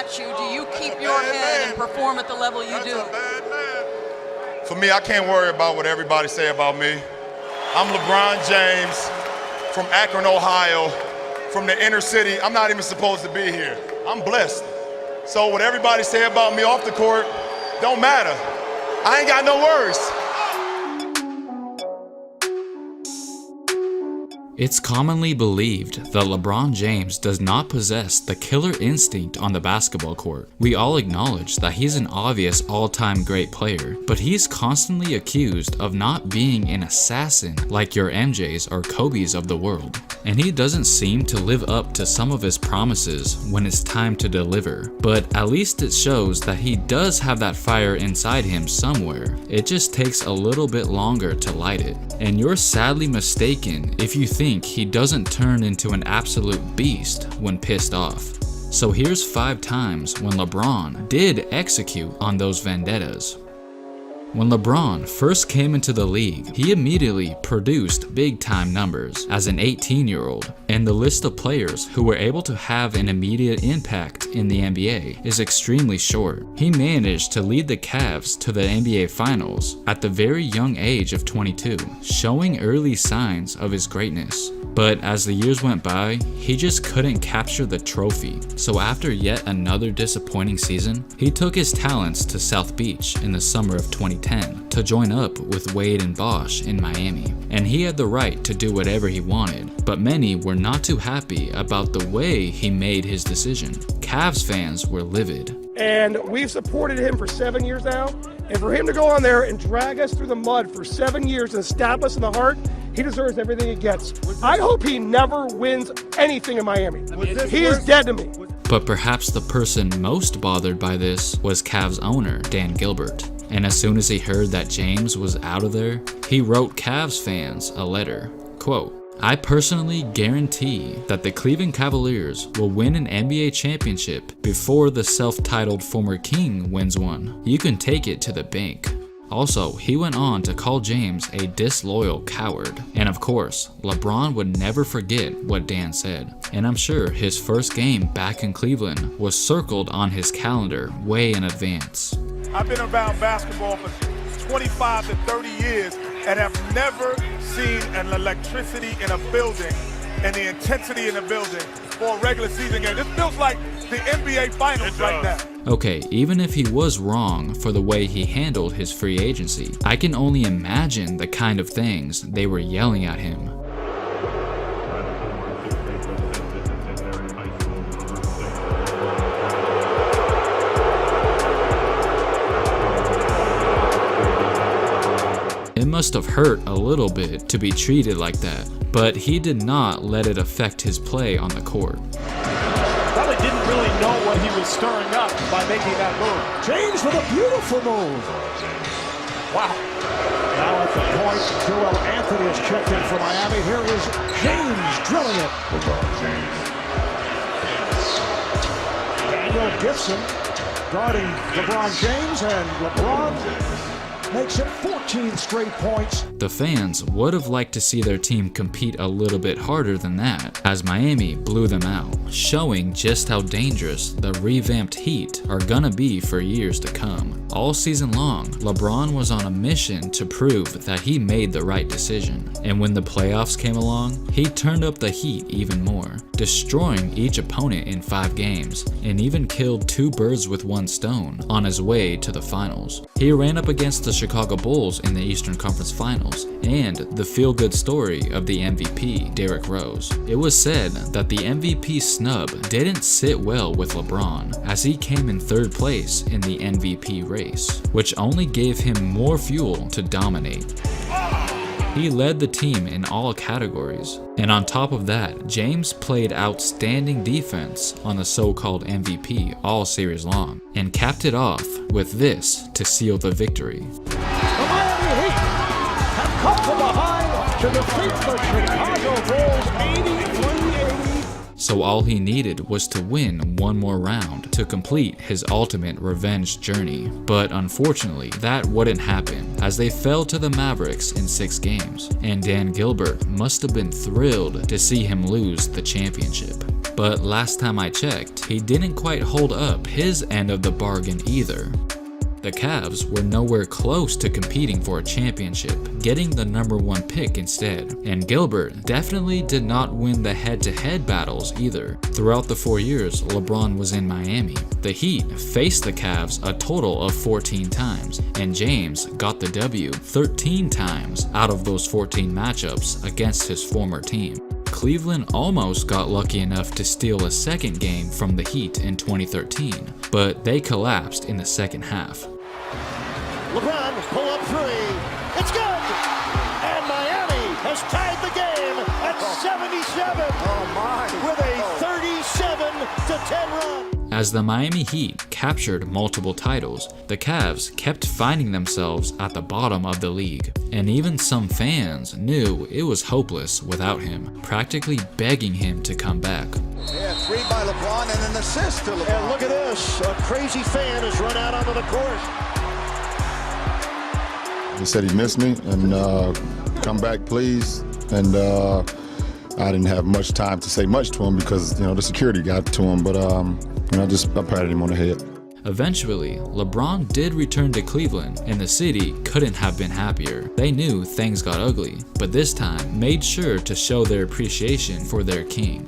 at you, do you keep your head and perform at the level you do? For me, I can't worry about what everybody say about me. I'm LeBron James from Akron, Ohio, from the inner city. I'm not even supposed to be here. I'm blessed. So what everybody say about me off the court don't matter. I ain't got no worries. It's commonly believed that LeBron James does not possess the killer instinct on the basketball court. We all acknowledge that he's an obvious all-time great player, but he's constantly accused of not being an assassin like your MJs or Kobes of the world. And he doesn't seem to live up to some of his promises when it's time to deliver. But at least it shows that he does have that fire inside him somewhere. It just takes a little bit longer to light it. And you're sadly mistaken if you think he doesn't turn into an absolute beast when pissed off. So here's 5 times when LeBron did execute on those vendettas. When LeBron first came into the league, he immediately produced big-time numbers as an 18-year-old, and the list of players who were able to have an immediate impact in the NBA is extremely short. He managed to lead the Cavs to the NBA Finals at the very young age of 22, showing early signs of his greatness. But as the years went by, he just couldn't capture the trophy. So after yet another disappointing season, he took his talents to South Beach in the summer of 2010 to join up with Wade and Bosh in Miami. And he had the right to do whatever he wanted, but many were not too happy about the way he made his decision. Cavs fans were livid. And we've supported him for 7 years now. And for him to go on there and drag us through the mud for 7 years and stab us in the heart, he deserves everything he gets. I hope he never wins anything in Miami. He is dead to me. But perhaps the person most bothered by this was Cavs owner Dan Gilbert. And as soon as he heard that James was out of there, he wrote Cavs fans a letter. Quote, "I personally guarantee that the Cleveland Cavaliers will win an NBA championship before the self-titled former king wins one. You can take it to the bank." Also, he went on to call James a disloyal coward. And of course, LeBron would never forget what Dan said. And I'm sure his first game back in Cleveland was circled on his calendar way in advance. I've been around basketball for 25 to 30 years and have never seen an electricity in a building and the intensity in a building for a regular season game. This feels like the NBA Finals right now. Okay, even if he was wrong for the way he handled his free agency, I can only imagine the kind of things they were yelling at him. It must have hurt a little bit to be treated like that, but he did not let it affect his play on the court. Probably didn't really know what he was stirring up by making that move. James with a beautiful move. Wow. Now at the point, Joel Anthony has checked in for Miami. Here is James drilling it. Daniel Gibson guarding LeBron James, and LeBron makes it 14 straight points. The fans would have liked to see their team compete a little bit harder than that, as Miami blew them out, showing just how dangerous the revamped Heat are gonna be for years to come. All season long, LeBron was on a mission to prove that he made the right decision, and when the playoffs came along, he turned up the heat even more, destroying each opponent in 5 games, and even killed 2 birds with 1 stone on his way to the finals. He ran up against the Chicago Bulls in the Eastern Conference Finals, and the feel-good story of the MVP, Derrick Rose. It was said that the MVP snub didn't sit well with LeBron, as he came in 3rd place in the MVP race, which only gave him more fuel to dominate. He led the team in all categories, and on top of that, James played outstanding defense on the so-called MVP all series long, and capped it off with this to seal the victory. The Miami Heat have come from behind to defeat the Chicago Bulls 83-80. So all he needed was to win one more round to complete his ultimate revenge journey. But unfortunately, that wouldn't happen, as they fell to the Mavericks in 6 games, and Dan Gilbert must have been thrilled to see him lose the championship. but last time I checked, he didn't quite hold up his end of the bargain either. The Cavs were nowhere close to competing for a championship, getting the #1 pick instead. And Gilbert definitely did not win the head-to-head battles either. Throughout the 4 years LeBron was in Miami, the Heat faced the Cavs a total of 14 times, and James got the W 13 times out of those 14 matchups against his former team. Cleveland almost got lucky enough to steal a second game from the Heat in 2013, but they collapsed in the second half. LeBron, pull up three. It's good! And Miami has tied the game at 77 with a 37-10 run. As the Miami Heat captured multiple titles, the Cavs kept finding themselves at the bottom of the league, and even some fans knew it was hopeless without him, practically begging him to come back. Yeah, 3 by LeBron and an assist to LeBron. And look at this, a crazy fan has run out onto the court. He said he missed me and come back please, and I didn't have much time to say much to him because the security got to him, but I patted him on the head. Eventually, LeBron did return to Cleveland, and the city couldn't have been happier. They knew things got ugly, but this time made sure to show their appreciation for their king.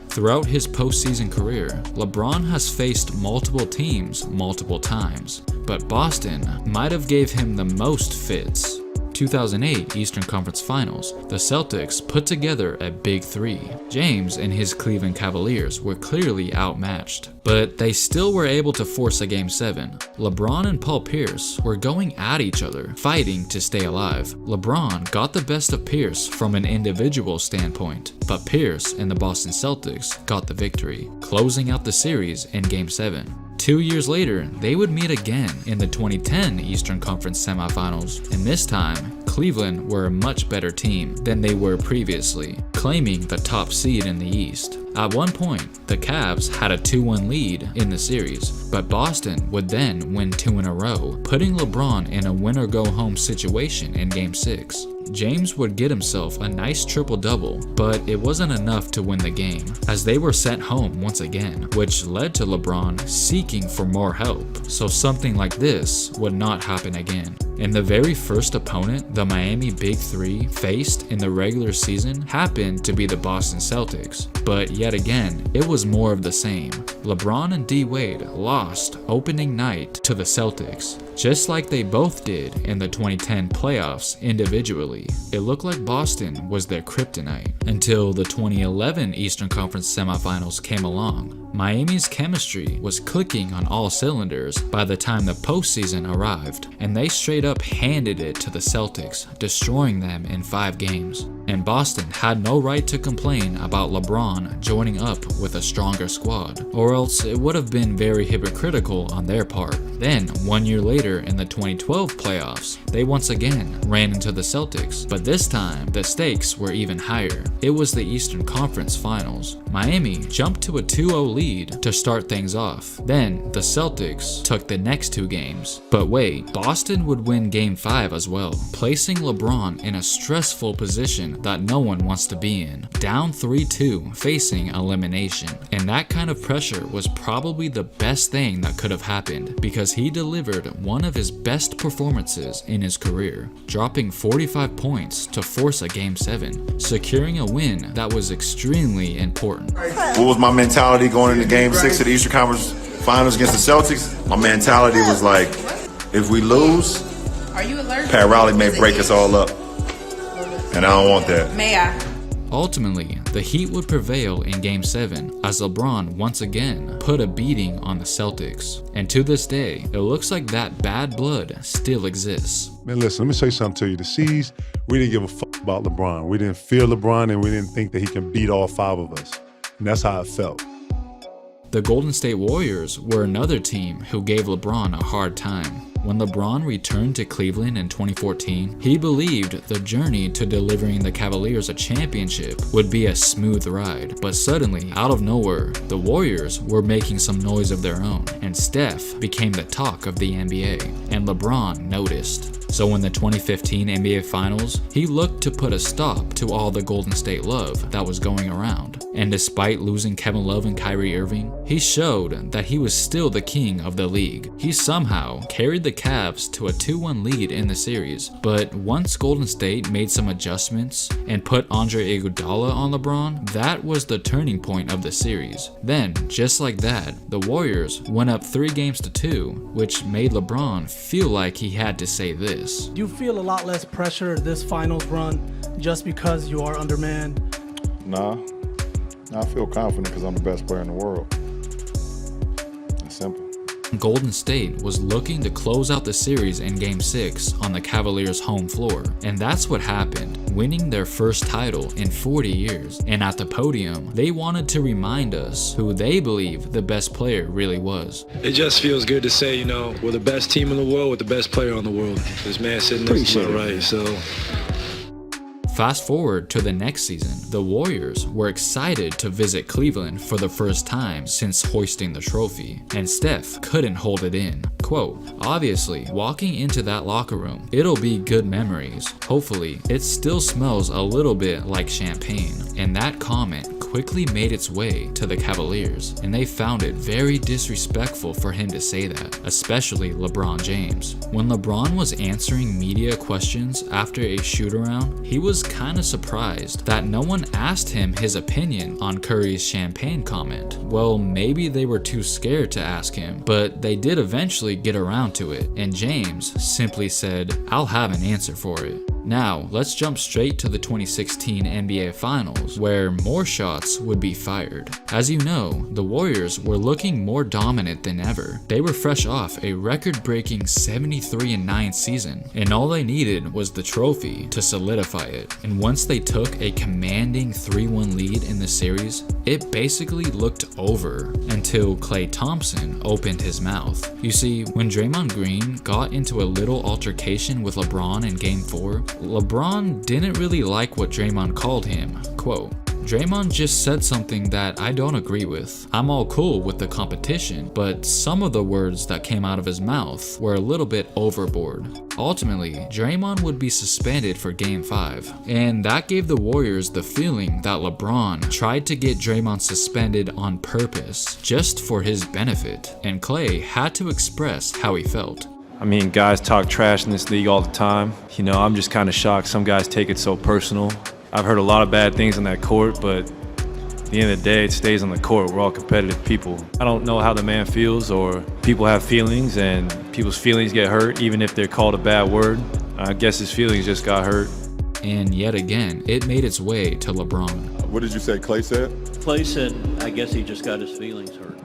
Throughout his postseason career, LeBron has faced multiple teams multiple times, but Boston might have gave him the most fits. 2008 Eastern Conference Finals, the Celtics put together a big three. James and his Cleveland Cavaliers were clearly outmatched, but they still were able to force a Game 7. LeBron and Paul Pierce were going at each other, fighting to stay alive. LeBron got the best of Pierce from an individual standpoint, but Pierce and the Boston Celtics got the victory, closing out the series in Game 7. 2 years later, they would meet again in the 2010 Eastern Conference semifinals, and this time, Cleveland were a much better team than they were previously, claiming the top seed in the East. At one point, the Cavs had a 2-1 lead in the series, but Boston would then win 2 in a row, putting LeBron in a win-or-go-home situation in Game 6. James would get himself a nice triple-double, but it wasn't enough to win the game, as they were sent home once again, which led to LeBron seeking for more help, so something like this would not happen again. And the very first opponent the Miami Big Three faced in the regular season happened to be the Boston Celtics, but yet again, it was more of the same. LeBron and D-Wade lost opening night to the Celtics, just like they both did in the 2010 playoffs individually. It looked like Boston was their kryptonite until the 2011 Eastern Conference semifinals came along. Miami's chemistry was clicking on all cylinders by the time the postseason arrived, and they straight up handed it to the Celtics, destroying them in 5 games. And Boston had no right to complain about LeBron joining up with a stronger squad, or else it would have been very hypocritical on their part. Then, 1 year later in the 2012 playoffs, they once again ran into the Celtics, but this time the stakes were even higher. It was the Eastern Conference Finals. Miami jumped to a 2-0 lead to start things off. Then the Celtics took the next 2 games. But wait, Boston would win Game 5 as well, placing LeBron in a stressful position that no one wants to be in, down 3-2, facing elimination. And that kind of pressure was probably the best thing that could have happened, because he delivered one of his best performances in his career, dropping 45 points to force a Game 7, securing a win that was extremely important. What was my mentality going into Game 6 of the Eastern Conference Finals against the Celtics? My mentality was like, if we lose, Pat Riley may break us all up. And I don't want that. May I? Ultimately, the Heat would prevail in Game 7 as LeBron once again put a beating on the Celtics. And to this day, it looks like that bad blood still exists. Man, listen, let me say something to you. The C's, we didn't give a fuck about LeBron. We didn't fear LeBron, and we didn't think that he can beat all 5 of us. And that's how it felt. The Golden State Warriors were another team who gave LeBron a hard time. When LeBron returned to Cleveland in 2014, he believed the journey to delivering the Cavaliers a championship would be a smooth ride. But suddenly, out of nowhere, the Warriors were making some noise of their own, and Steph became the talk of the NBA, and LeBron noticed. So in the 2015 NBA Finals, he looked to put a stop to all the Golden State love that was going around. And despite losing Kevin Love and Kyrie Irving, he showed that he was still the king of the league. He somehow carried the Cavs to a 2-1 lead in the series, but once Golden State made some adjustments and put Andre Iguodala on LeBron, that was the turning point of the series. Then, just like that, the Warriors went up 3-2, which made LeBron feel like he had to say this. Do you feel a lot less pressure this finals run just because you are undermanned? Nah, I feel confident because I'm the best player in the world. It's simple. Golden State was looking to close out the series in Game 6 on the Cavaliers' home floor, and that's what happened, winning their first title in 40 years. And at the podium, they wanted to remind us who they believe the best player really was. It just feels good to say, you know, we're the best team in the world with the best player on the world. This man sitting next to my right, so... Fast forward to the next season, the Warriors were excited to visit Cleveland for the first time since hoisting the trophy, and Steph couldn't hold it in. Quote, obviously, walking into that locker room, it'll be good memories. Hopefully, it still smells a little bit like champagne. And that comment quickly made its way to the Cavaliers, and they found it very disrespectful for him to say that, especially LeBron James. When LeBron was answering media questions after a shoot-around, he was kinda surprised that no one asked him his opinion on Curry's champagne comment. Well, maybe they were too scared to ask him, but they did eventually get around to it, and James simply said, "I'll have an answer for it." Now, let's jump straight to the 2016 NBA Finals, where more shots would be fired. As you know, the Warriors were looking more dominant than ever. They were fresh off a record-breaking 73-9 season, and all they needed was the trophy to solidify it. And once they took a commanding 3-1 lead in the series, it basically looked over until Klay Thompson opened his mouth. You see, when Draymond Green got into a little altercation with LeBron in Game 4, LeBron didn't really like what Draymond called him. Quote, Draymond just said something that I don't agree with. I'm all cool with the competition, but some of the words that came out of his mouth were a little bit overboard. Ultimately, Draymond would be suspended for Game 5, and that gave the Warriors the feeling that LeBron tried to get Draymond suspended on purpose, just for his benefit, and Klay had to express how he felt. I mean, guys talk trash in this league all the time. You know, I'm just kind of shocked some guys take it so personal. I've heard a lot of bad things on that court, but at the end of the day, it stays on the court. We're all competitive people. I don't know how the man feels, or people have feelings, and people's feelings get hurt, even if they're called a bad word. I guess his feelings just got hurt. And yet again, it made its way to LeBron. What did you say Klay said? Klay said, I guess he just got his feelings hurt.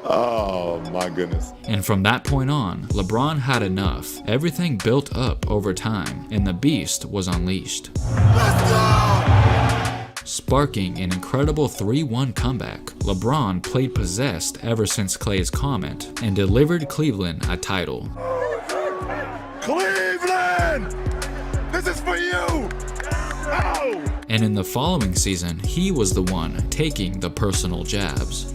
Oh my goodness. And from that point on, LeBron had enough. Everything built up over time, and the beast was unleashed. Let's go! Sparking an incredible 3-1 comeback, LeBron played possessed ever since Klay's comment, and delivered Cleveland a title. Cleveland! This is for you! Oh! And in the following season, he was the one taking the personal jabs.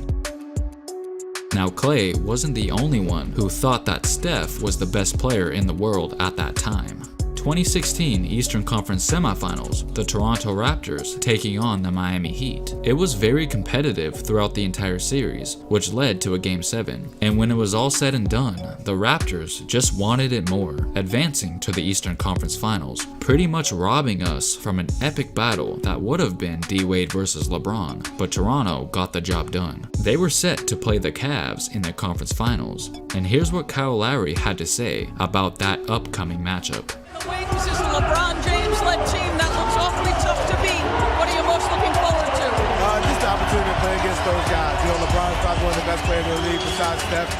Now, Klay wasn't the only one who thought that Steph was the best player in the world at that time. 2016 Eastern Conference Semifinals, the Toronto Raptors taking on the Miami Heat. It was very competitive throughout the entire series, which led to a Game 7. And when it was all said and done, the Raptors just wanted it more, advancing to the Eastern Conference Finals, pretty much robbing us from an epic battle that would have been D-Wade versus LeBron, but Toronto got the job done. They were set to play the Cavs in the conference finals, and here's what Kyle Lowry had to say about that upcoming matchup. This is a LeBron James-led team that looks awfully tough to beat. What are you most looking forward to? Just the opportunity to play against those guys. You know, LeBron's probably one of the best players in the league besides Steph.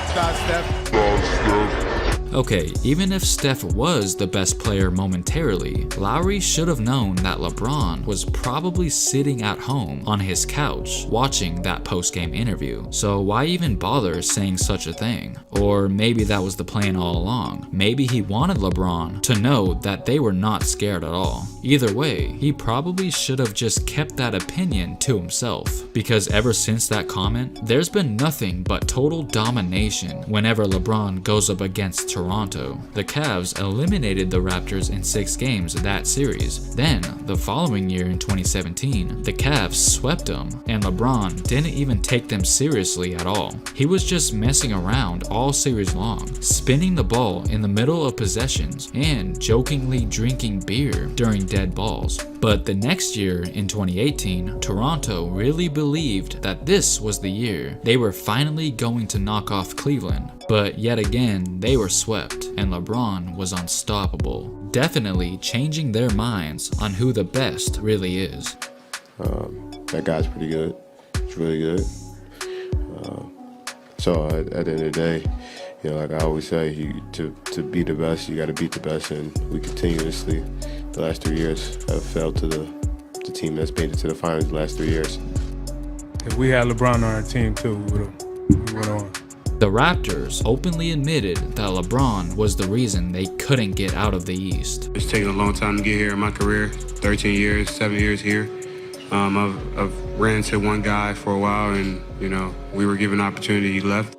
Okay, even if Steph was the best player momentarily, Lowry should have known that LeBron was probably sitting at home on his couch watching that post-game interview. So why even bother saying such a thing? Or maybe that was the plan all along. Maybe he wanted LeBron to know that they were not scared at all. Either way, he probably should have just kept that opinion to himself, because ever since that comment, there's been nothing but total domination whenever LeBron goes up against Toronto. Toronto. The Cavs eliminated the Raptors in 6 games that series. Then, the following year in 2017, the Cavs swept them, and LeBron didn't even take them seriously at all. He was just messing around all series long, spinning the ball in the middle of possessions, and jokingly drinking beer during dead balls. But the next year, in 2018, Toronto really believed that this was the year they were finally going to knock off Cleveland. But yet again, they were swept, and LeBron was unstoppable, definitely changing their minds on who the best really is. That guy's pretty good. He's really good. So at the end of the day, you know, like I always say, to be the best, you got to beat the best, and we continuously, the last 3 years, have failed to the team that's made it to the finals the last 3 years. If we had LeBron on our team too, we went on. The Raptors openly admitted that LeBron was the reason they couldn't get out of the East. It's taken a long time to get here in my career, 13 years, 7 years here. I've ran to one guy for a while, and, you know, we were given an opportunity, he left.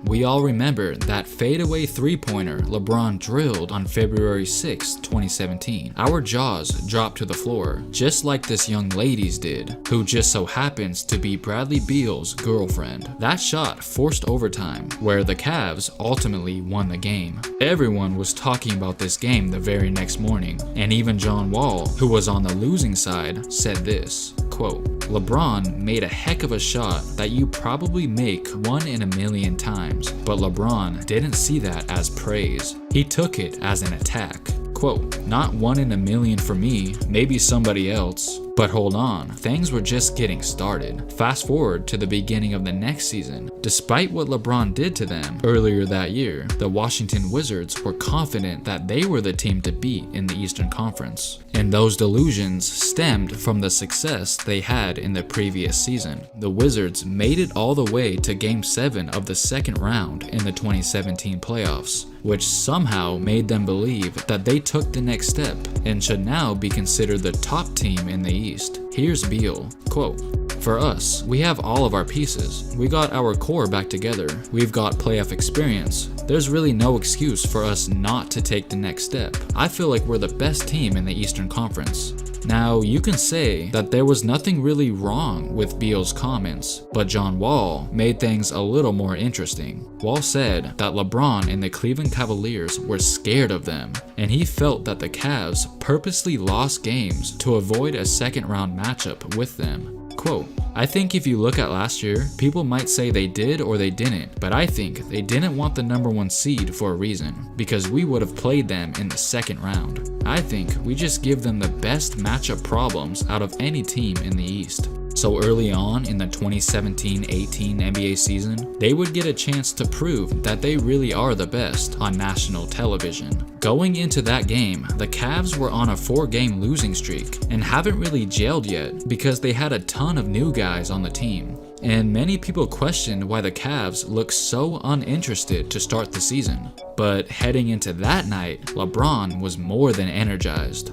We all remember that fadeaway three-pointer LeBron drilled on February 6, 2017. Our jaws dropped to the floor, just like this young lady's did, who just so happens to be Bradley Beal's girlfriend. That shot forced overtime, where the Cavs ultimately won the game. Everyone was talking about this game the very next morning, and even John Wall, who was on the losing side, said this, quote, "LeBron made a heck of a shot that you probably make 1 in a million times. But LeBron didn't see that as praise. He took it as an attack. Quote, not 1 in a million for me, maybe somebody else. But hold on, things were just getting started. Fast forward to the beginning of the next season. Despite what LeBron did to them earlier that year, the Washington Wizards were confident that they were the team to beat in the Eastern Conference. And those delusions stemmed from the success they had in the previous season. The Wizards made it all the way to Game 7 of the second round in the 2017 playoffs, which somehow made them believe that they took the next step and should now be considered the top team in the East. Here's Beal, quote, "For us, we have all of our pieces. We got our core back together. We've got playoff experience. There's really no excuse for us not to take the next step. I feel like we're the best team in the Eastern Conference." Now, you can say that there was nothing really wrong with Beal's comments, but John Wall made things a little more interesting. Wall said that LeBron and the Cleveland Cavaliers were scared of them, and he felt that the Cavs purposely lost games to avoid a second-round matchup with them. Quote, "I think if you look at last year, people might say they did or they didn't, but I think they didn't want the #1 seed for a reason, because we would have played them in the second round. I think we just give them the best matchup problems out of any team in the East." So early on in the 2017-18 NBA season, they would get a chance to prove that they really are the best on national television. Going into that game, the Cavs were on a 4-game losing streak and haven't really gelled yet because they had a ton of new guys on the team. And many people questioned why the Cavs looked so uninterested to start the season. But heading into that night, LeBron was more than energized.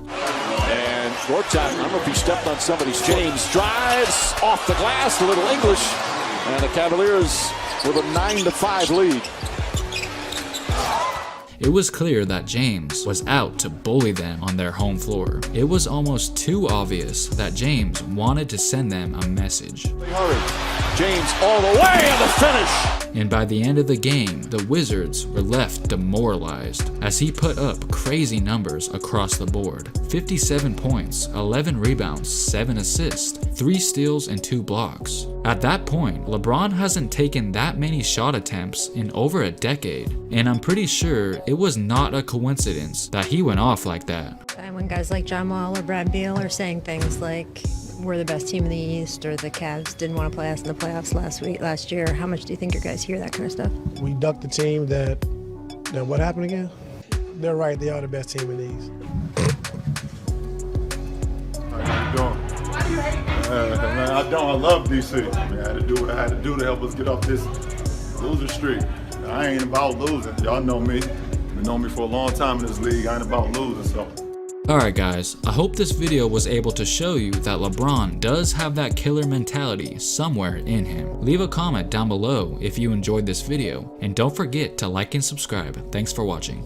Short time. I don't know if he stepped on somebody's foot. James drives off the glass, a little English, and the Cavaliers with a 9-5 lead. It was clear that James was out to bully them on their home floor. It was almost too obvious that James wanted to send them a message. James all the way and the finish. And by the end of the game, the Wizards were left demoralized as he put up crazy numbers across the board. 57 points, 11 rebounds, 7 assists, 3 steals, and 2 blocks. At that point, LeBron hasn't taken that many shot attempts in over a decade, and I'm pretty sure it was not a coincidence that he went off like that. And when guys like John Wall or Brad Beal are saying things like, we're the best team in the East, or the Cavs didn't want to play us in the playoffs last year, how much do you think your guys hear that kind of stuff? We ducked the team that what happened again? They're right, they are the best team in the East. How you doing? Man, I love DC. Man, I had to do what I had to do to help us get off this loser streak. I ain't about losing. Y'all know me. You've known me for a long time in this league. I ain't about losing, so Alright guys, I hope this video was able to show you that LeBron does have that killer mentality somewhere in him. Leave a comment down below if you enjoyed this video, and don't forget to like and subscribe. Thanks for watching.